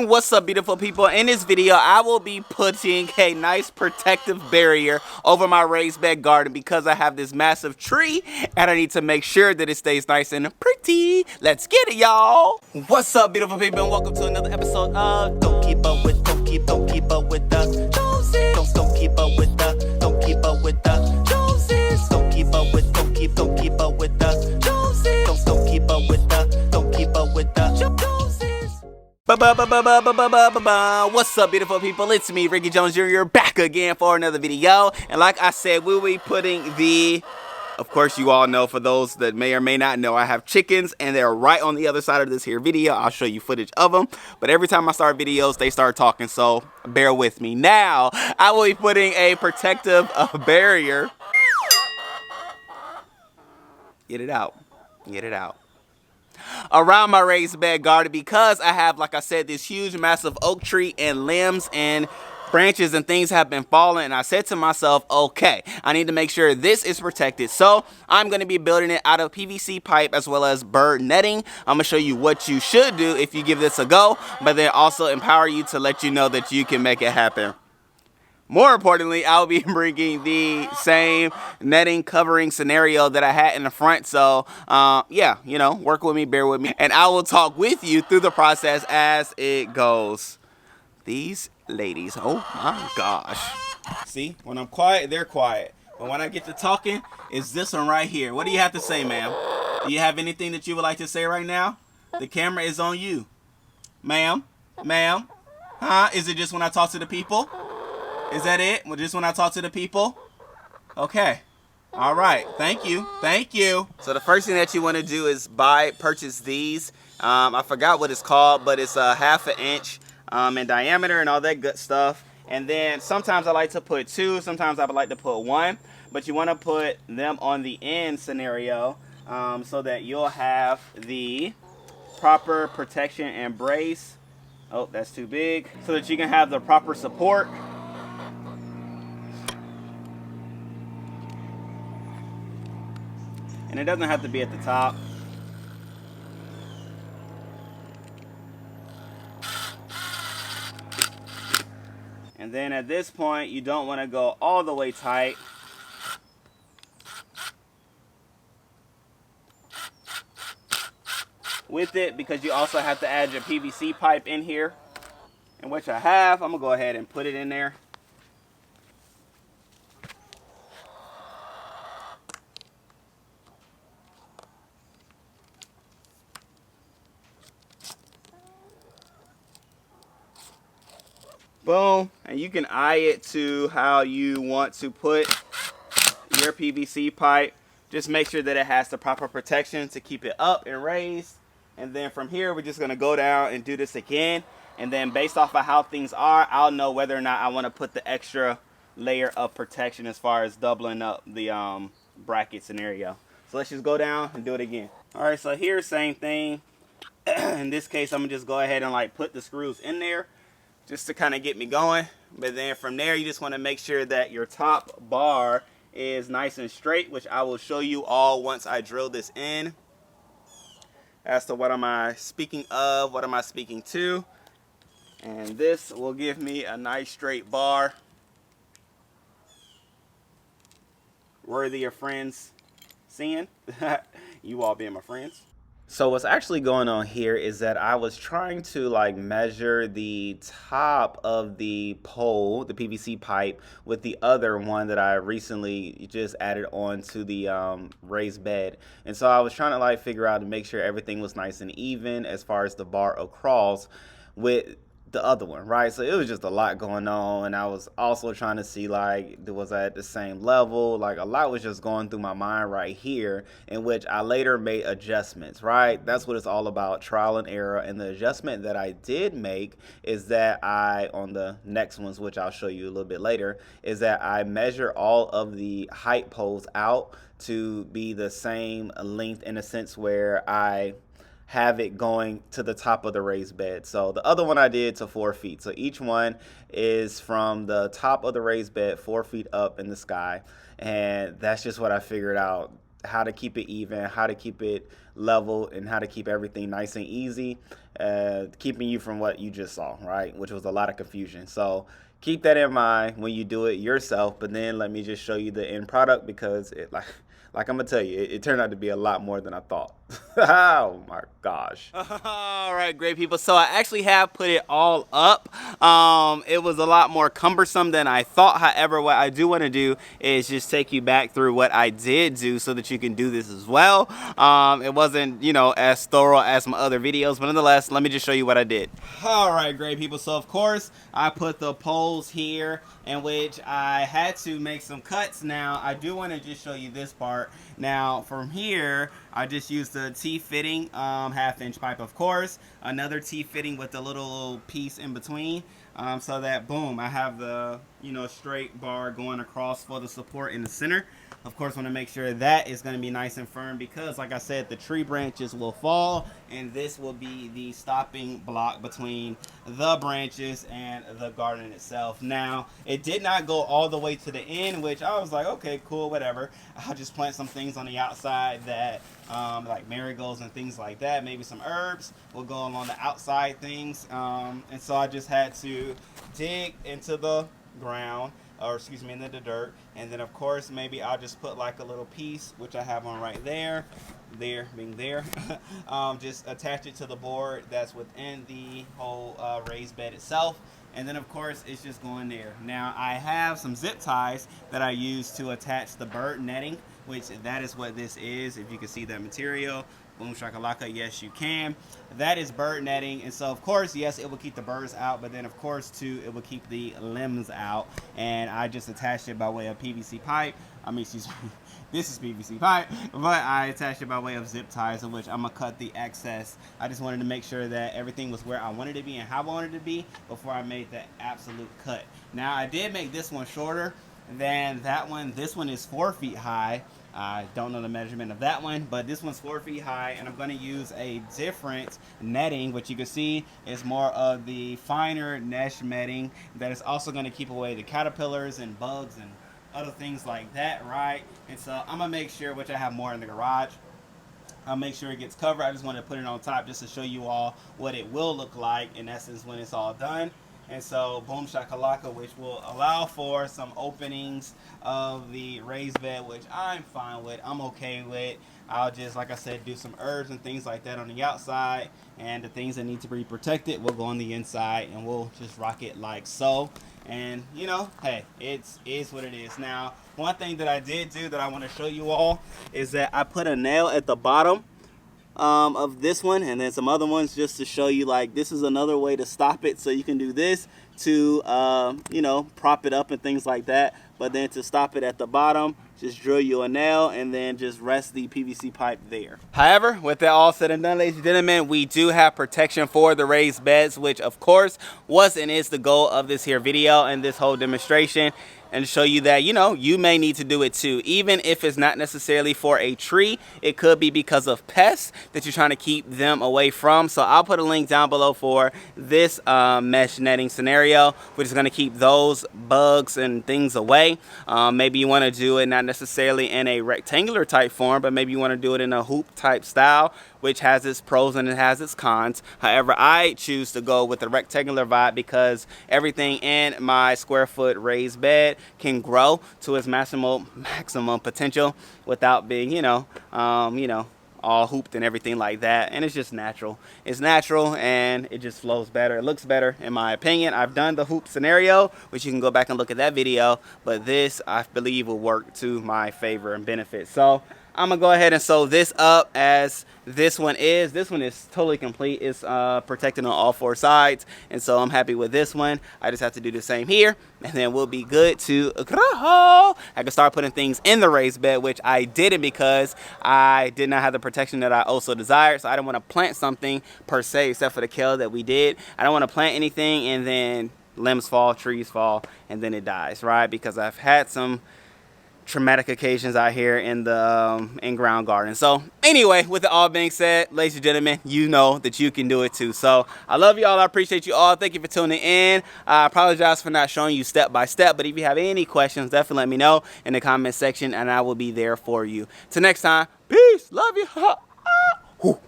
What's up, beautiful people? In this video, I will be putting a nice protective barrier over my raised bed garden because I have this massive tree and I need to make sure that it stays nice and pretty. Let's get it, y'all. What's up, beautiful people, and welcome to another episode of Don't Keep Up With the Joneses. Don't keep up with the Joneses. Don't keep up with the Joneses. Don't keep up with the Joneses. Don't keep up with the Joneses. What's up, beautiful people? It's me, Ricky Jones Jr. back again for another video. And like I said, we'll be putting of course, you all know, for those that may or may not know, I have chickens and they're right on the other side of this here video. I'll show you footage of them. But every time I start videos, they start talking, so bear with me. Now, I will be putting a protective barrier. Get it out. Get it out. Around my raised bed garden because I have, like I said, this huge massive oak tree and limbs and branches and things have been falling, and I said to myself, okay, I need to make sure this is protected. So I'm going to be building it out of PVC pipe as well as bird netting. I'm going to show you what you should do if you give this a go, but then also empower you to let you know that you can make it happen. More importantly, I'll be bringing the same netting covering scenario that I had in the front. So, yeah, you know, work with me, bear with me, and I will talk with you through the process as it goes. These ladies, oh my gosh. See, when I'm quiet, they're quiet. But when I get to talking, it's this one right here. What do you have to say, ma'am? Do you have anything that you would like to say right now? The camera is on you. Ma'am? Ma'am? Huh? Is it just when I talk to the people? Is that it? Well, just when I talk to the people? Okay. All right. Thank you. Thank you. So the first thing that you want to do is purchase these. I forgot what it's called, but it's a ½ inch in diameter and all that good stuff. And then sometimes I like to put two. Sometimes I would like to put one. But you want to put them on the end scenario so that you'll have the proper protection and brace. Oh, that's too big. So that you can have the proper support. And it doesn't have to be at the top. And then at this point, you don't want to go all the way tight. With it, because you also have to add your PVC pipe in here. And which I have. I'm going to go ahead and put it in there. Boom, and you can eye it to how you want to put your PVC pipe. Just make sure that it has the proper protection to keep it up and raised. And then from here, we're just gonna go down and do this again. And then based off of how things are, I'll know whether or not I wanna put the extra layer of protection as far as doubling up the bracket scenario. So let's just go down and do it again. All right, so here, same thing. In this case, I'm gonna just go ahead and like put the screws in there, just to kind of get me going. But then from there, you just want to make sure that your top bar is nice and straight, which I will show you all once I drill this in. As to what am I speaking of, what am I speaking to. And this will give me a nice straight bar. Worthy of friends seeing. You all being my friends. So what's actually going on here is that I was trying to like measure the top of the pole, the PVC pipe, with the other one that I recently just added on to the raised bed. And so I was trying to like figure out to make sure everything was nice and even as far as the bar across with the other one, right? So it was just a lot going on, and I was also trying to see like was I at the same level. Like a lot was just going through my mind right here, in which I later made adjustments, right? That's what it's all about, trial and error. And the adjustment that I did make is that on the next ones, which I'll show you a little bit later, is that I measure all of the height poles out to be the same length, in a sense where I have it going to the top of the raised bed. So the other one I did to 4 feet. So each one is from the top of the raised bed 4 feet up in the sky. And that's just what I figured out how to keep it even, how to keep it level, and how to keep everything nice and easy, keeping you from what you just saw, right? Which was a lot of confusion. So keep that in mind when you do it yourself. But then let me just show you the end product, because it like I'm gonna tell you, it turned out to be a lot more than I thought. Oh my gosh. All right, great people. So I actually have put it all up. It was a lot more cumbersome than I thought. However, what I do want to do is just take you back through what I did do so that you can do this as well. It wasn't, you know, as thorough as my other videos, but nonetheless, let me just show you what I did. All right, great people. So of course, I put the poles here, in which I had to make some cuts. Now, I do want to just show you this part. Now, from here, I just used the T-fitting 1/2-inch pipe, of course. Another T-fitting with a little piece in between. So that, boom, I have the, you know, straight bar going across for the support in the center. Of course, want to make sure that is going to be nice and firm, because, like I said, the tree branches will fall, and this will be the stopping block between the branches and the garden itself. Now, it did not go all the way to the end, which I was like, okay, cool, whatever. I'll just plant some things on the outside that, like marigolds and things like that. Maybe some herbs will go along the outside things. And so I just had to dig into the ground, or excuse me, into the dirt, and then of course maybe I'll just put like a little piece, which I have on right there being there. Just attach it to the board that's within the whole raised bed itself, and then of course it's just going there. Now I have some zip ties that I use to attach the bird netting, which that is what this is. If you can see that material, boom shakalaka, yes you can. That is bird netting, and so of course, yes, it will keep the birds out, but then of course too, it will keep the limbs out. And I just attached it by way of PVC pipe. I mean, excuse me, this is PVC pipe, but I attached it by way of zip ties, in which I'm gonna cut the excess. I just wanted to make sure that everything was where I wanted it to be and how I wanted it to be before I made that absolute cut. Now I did make this one shorter than that one. This one is 4 feet high. I don't know the measurement of that one, but this one's 4 feet high, and I'm going to use a different netting, which you can see is more of the finer mesh netting that is also going to keep away the caterpillars and bugs and other things like that, right? And so I'm going to make sure, which I have more in the garage, I'll make sure it gets covered. I just want to put it on top just to show you all what it will look like in essence when it's all done. And so, boom shakalaka, which will allow for some openings of the raised bed, which I'm fine with. I'm okay with. I'll just, like I said, do some herbs and things like that on the outside, and the things that need to be protected will go on the inside, and we'll just rock it like so. And you know, hey, it is what it is. Now, one thing that I did do that I want to show you all is that I put a nail at the bottom of this one, and then some other ones, just to show you, like, this is another way to stop it. So you can do this to you know, prop it up and things like that, but then to stop it at the bottom, just drill you a nail and then just rest the PVC pipe there. However, with that all said and done, ladies and gentlemen, we do have protection for the raised beds, which of course was and is the goal of this here video and this whole demonstration, and show you that, you know, you may need to do it too. Even if it's not necessarily for a tree, it could be because of pests that you're trying to keep them away from. So I'll put a link down below for this mesh netting scenario, which is going to keep those bugs and things away. Maybe you want to do it not necessarily in a rectangular type form, but maybe you want to do it in a hoop type style, which has its pros and it has its cons. However, I choose to go with the rectangular vibe because everything in my square foot raised bed can grow to its maximum potential without being, you know, all hooped and everything like that. And it's just natural. It's natural and it just flows better. It looks better in my opinion. I've done the hoop scenario, which you can go back and look at that video, but this I believe will work to my favor and benefit. So I'm gonna go ahead and sew this up as this one is. This one is totally complete. It's protected on all 4 sides, and so I'm happy with this one. I just have to do the same here, and then we'll be good to I can start putting things in the raised bed, which I didn't because I did not have the protection that I also desired. So I don't want to plant something per se, except for the kale that we did. I don't want to plant anything and then limbs fall, trees fall, and then it dies, right? Because I've had some traumatic occasions out here in the in-ground garden. So anyway, with it all being said, ladies and gentlemen, you know that you can do it too. So I love you all. I appreciate you all. Thank you for tuning in. I apologize for not showing you step by step, but if you have any questions, definitely let me know in the comment section and I will be there for you. Till next time, peace. Love you.